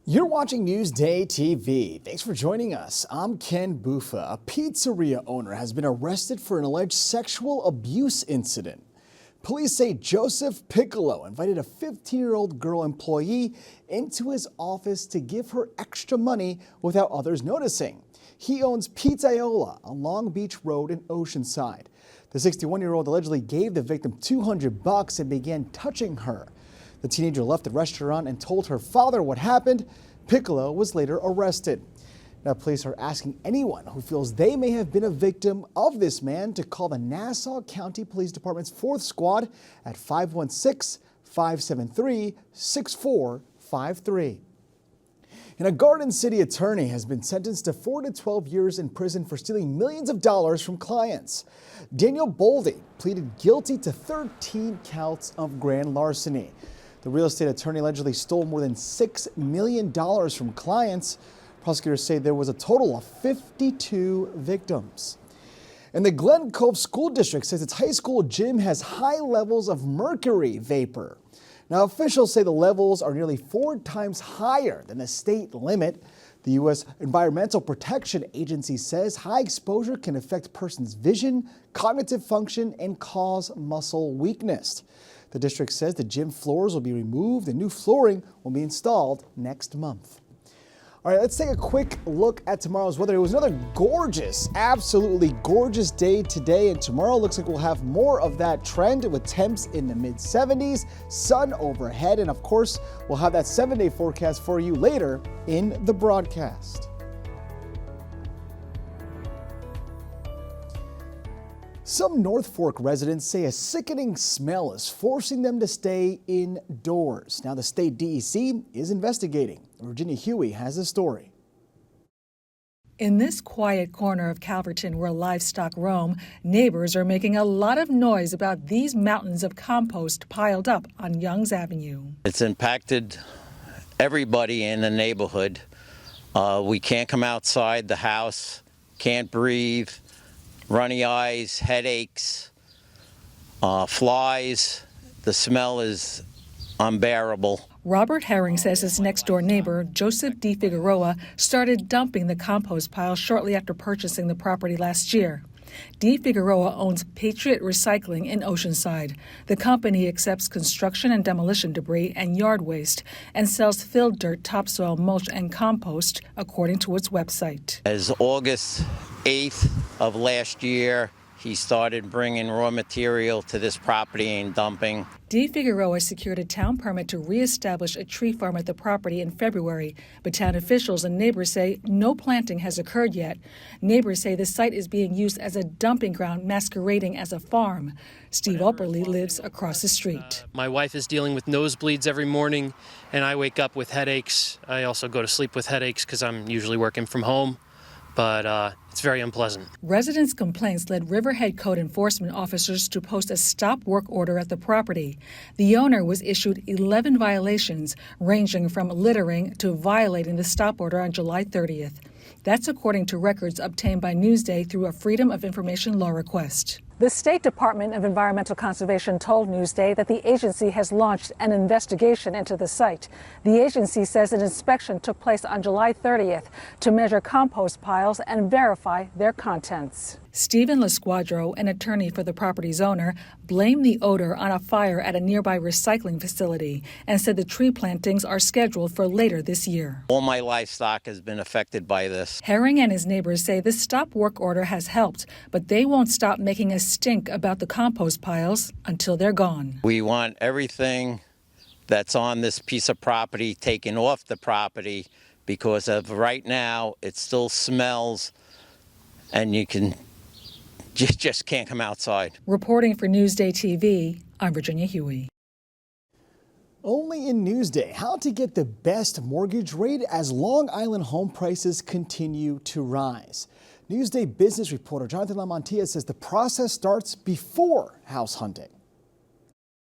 You're watching Newsday TV. Thanks for joining us. I'm Ken Bufa. A pizzeria owner has been arrested for an alleged sexual abuse incident. Police say Joseph Piccolo invited a 15-year-old girl employee into his office to give her extra money without others noticing. He owns Pizzeria on Long Beach Road in Oceanside. The 61-year-old allegedly gave the victim $200 and began touching her. The teenager left the restaurant and told her father what happened. Piccolo was later arrested. Now, police are asking anyone who feels they may have been a victim of this man to call the Nassau County Police Department's 4th Squad at 516-573-6453. And a Garden City attorney has been sentenced to 4 to 12 years in prison for stealing millions of dollars from clients. Daniel Boldy pleaded guilty to 13 counts of grand larceny. The real estate attorney allegedly stole more than $6 million from clients. Prosecutors say there was a total of 52 victims. And the Glen Cove School District says its high school gym has high levels of mercury vapor. Now, officials say the levels are nearly 4 times higher than the state limit. The U.S. Environmental Protection Agency says high exposure can affect person's vision, cognitive function, and cause muscle weakness. The district says the gym floors will be removed and new flooring will be installed next month. All right, let's take a quick look at tomorrow's weather. It was another gorgeous, absolutely gorgeous day today, and tomorrow looks like we'll have more of that trend with temps in the mid-70s, sun overhead, and of course, we'll have that 7-day forecast for you later in the broadcast. Some North Fork residents say a sickening smell is forcing them to stay indoors. Now, the state DEC is investigating. Virginia Huey has the story. In this quiet corner of Calverton where livestock roam, neighbors are making a lot of noise about these mountains of compost piled up on Youngs Avenue. It's impacted everybody in the neighborhood. We can't come outside the house, can't breathe. Runny eyes, headaches, flies. The smell is unbearable. Robert Herring says his next-door neighbor, Joseph D. Figueroa, started dumping the compost pile shortly after purchasing the property last year. D. Figueroa owns Patriot Recycling in Oceanside. The company accepts construction and demolition debris and yard waste and sells filled dirt, topsoil, mulch, and compost, according to its website. As August 8th of last year, he started bringing raw material to this property and dumping. D. Figueroa secured a town permit to reestablish a tree farm at the property in February, but town officials and neighbors say no planting has occurred yet. Neighbors say the site is being used as a dumping ground masquerading as a farm. Steve Upperly lives across the street. My wife is dealing with nosebleeds every morning, and I wake up with headaches. I also go to sleep with headaches because I'm usually working from home. But it's very unpleasant. Residents' complaints led Riverhead Code Enforcement officers to post a stop work order at the property. The owner was issued 11 violations, ranging from littering to violating the stop order on July 30th. That's according to records obtained by Newsday through a Freedom of Information law request. The State Department of Environmental Conservation told Newsday that the agency has launched an investigation into the site. The agency says an inspection took place on July 30th to measure compost piles and verify their contents. Stephen Lasquadro, an attorney for the property's owner, blamed the odor on a fire at a nearby recycling facility and said the tree plantings are scheduled for later this year. All my livestock has been affected by this. Herring and his neighbors say the stop work order has helped, but they won't stop making a stink about the compost piles until they're gone. We want everything that's on this piece of property taken off the property because of right now it still smells and you just can't come outside. Reporting for Newsday TV, I'm Virginia Huey. Only in Newsday, how to get the best mortgage rate as Long Island home prices continue to rise. Newsday business reporter Jonathan Lamontia says the process starts before house hunting.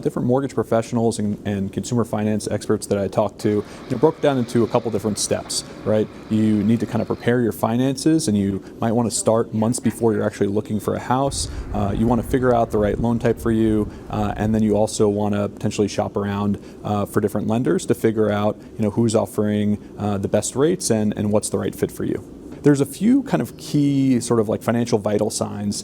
Different mortgage professionals and consumer finance experts that I talked to broke it down into a couple different steps, right? You need to kind of prepare your finances, and you might want to start months before you're actually looking for a house. You want to figure out the right loan type for you, and then you also want to potentially shop around for different lenders to figure out who's offering the best rates and what's the right fit for you. There's a few kind of key sort of like financial vital signs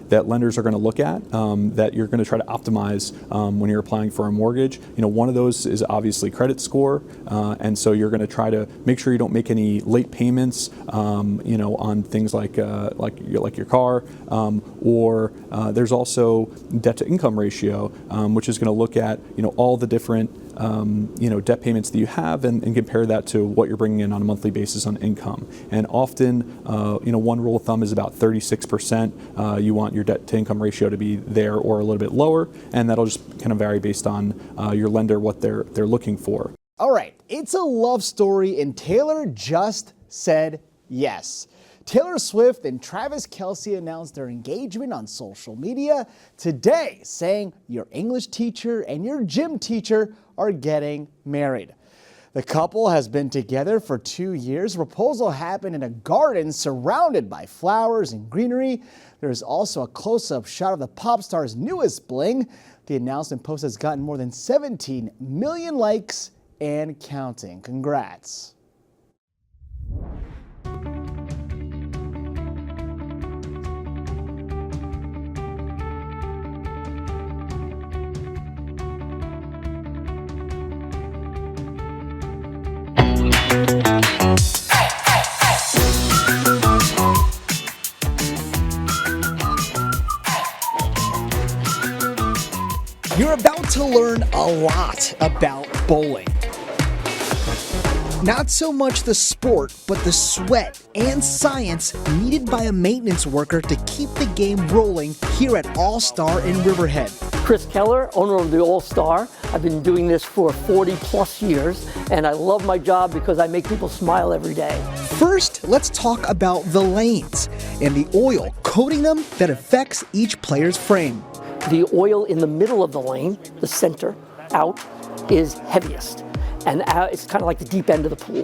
that lenders are going to look at that you're going to try to optimize when you're applying for a mortgage. One of those is obviously credit score, and so you're going to try to make sure you don't make any late payments, on things like your car, or there's also debt to income ratio, which is going to look at all the different debt payments that you have and compare that to what you're bringing in on a monthly basis on income. And often, one rule of thumb is about 36%. You want your debt to income ratio to be there or a little bit lower, and that'll just kind of vary based on your lender, what they're looking for. All right, it's a love story, and Taylor just said yes. Taylor Swift and Travis Kelce announced their engagement on social media today, saying your English teacher and your gym teacher are getting married. The couple has been together for 2 years. The proposal happened in a garden surrounded by flowers and greenery. There is also a close-up shot of the pop star's newest bling. The announcement post has gotten more than 17 million likes and counting. Congrats. You're about to learn a lot about bowling. Not so much the sport, but the sweat and science needed by a maintenance worker to keep the game rolling here at All-Star in Riverhead. Chris Keller, owner of the All-Star. I've been doing this for 40 plus years, and I love my job because I make people smile every day. First, let's talk about the lanes and the oil coating them that affects each player's frame. The oil in the middle of the lane, the center, out, is heaviest. And it's kind of like the deep end of the pool.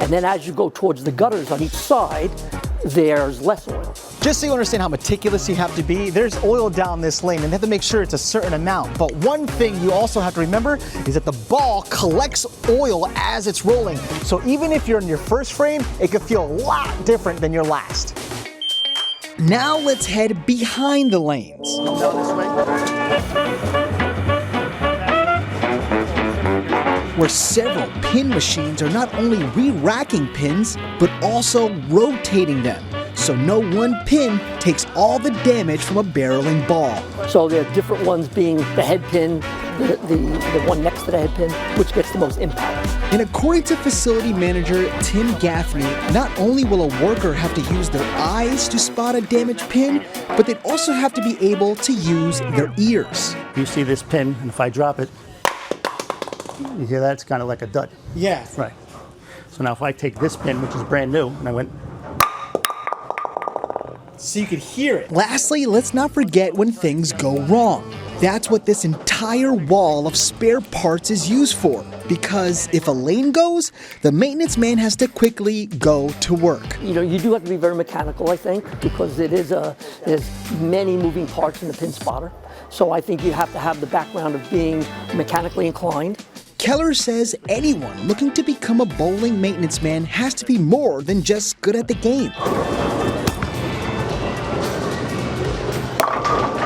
And then as you go towards the gutters on each side, there's less oil. Just so you understand how meticulous you have to be, there's oil down this lane and they have to make sure it's a certain amount. But one thing you also have to remember is that the ball collects oil as it's rolling. So even if you're in your first frame, it could feel a lot different than your last. Now let's head behind the lanes. Come down this way. Where several pin machines are not only re-racking pins, but also rotating them. So no one pin takes all the damage from a barreling ball. So there are different ones being the head pin, the one next to the head pin, which gets the most impact. And according to facility manager Tim Gaffney, not only will a worker have to use their eyes to spot a damaged pin, but they'd also have to be able to use their ears. You see this pin, and if I drop it, you hear that? It's kind of like a dud. Yeah. Right. So now if I take this pin, which is brand new, and I went... So you could hear it. Lastly, let's not forget when things go wrong. That's what this entire wall of spare parts is used for. Because if a lane goes, the maintenance man has to quickly go to work. You do have to be very mechanical, I think, because there's many moving parts in the pin spotter. So I think you have to have the background of being mechanically inclined. Keller says anyone looking to become a bowling maintenance man has to be more than just good at the game.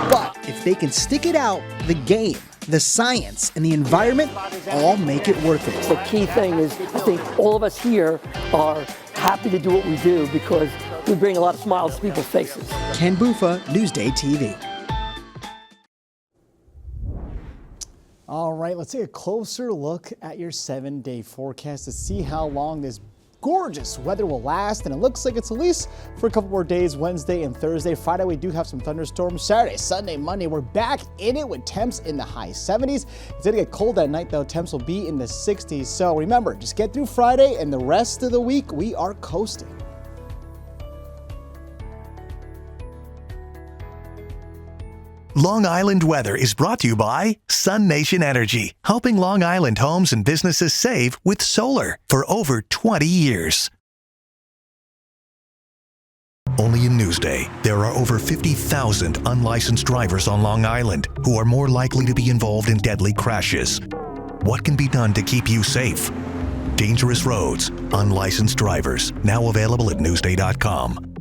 But if they can stick it out, the game, the science, and the environment all make it worth it. The key thing is, I think all of us here are happy to do what we do because we bring a lot of smiles to people's faces. Ken Bufa, Newsday TV. All right, let's take a closer look at your 7-day forecast to see how long this gorgeous weather will last. And it looks like it's at least for a couple more days, Wednesday and Thursday. Friday, we do have some thunderstorms. Saturday, Sunday, Monday, we're back in it with temps in the high 70s. It's going to get cold at night, though. Temps will be in the 60s. So remember, just get through Friday and the rest of the week, we are coasting. Long Island weather is brought to you by Sun Nation Energy, helping Long Island homes and businesses save with solar for over 20 years. Only in Newsday, there are over 50,000 unlicensed drivers on Long Island who are more likely to be involved in deadly crashes. What can be done to keep you safe? Dangerous roads, unlicensed drivers, now available at Newsday.com.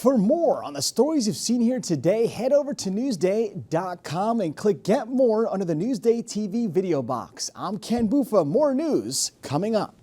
For more on the stories you've seen here today, head over to Newsday.com and click Get More under the Newsday TV video box. I'm Ken Buffa. More news coming up.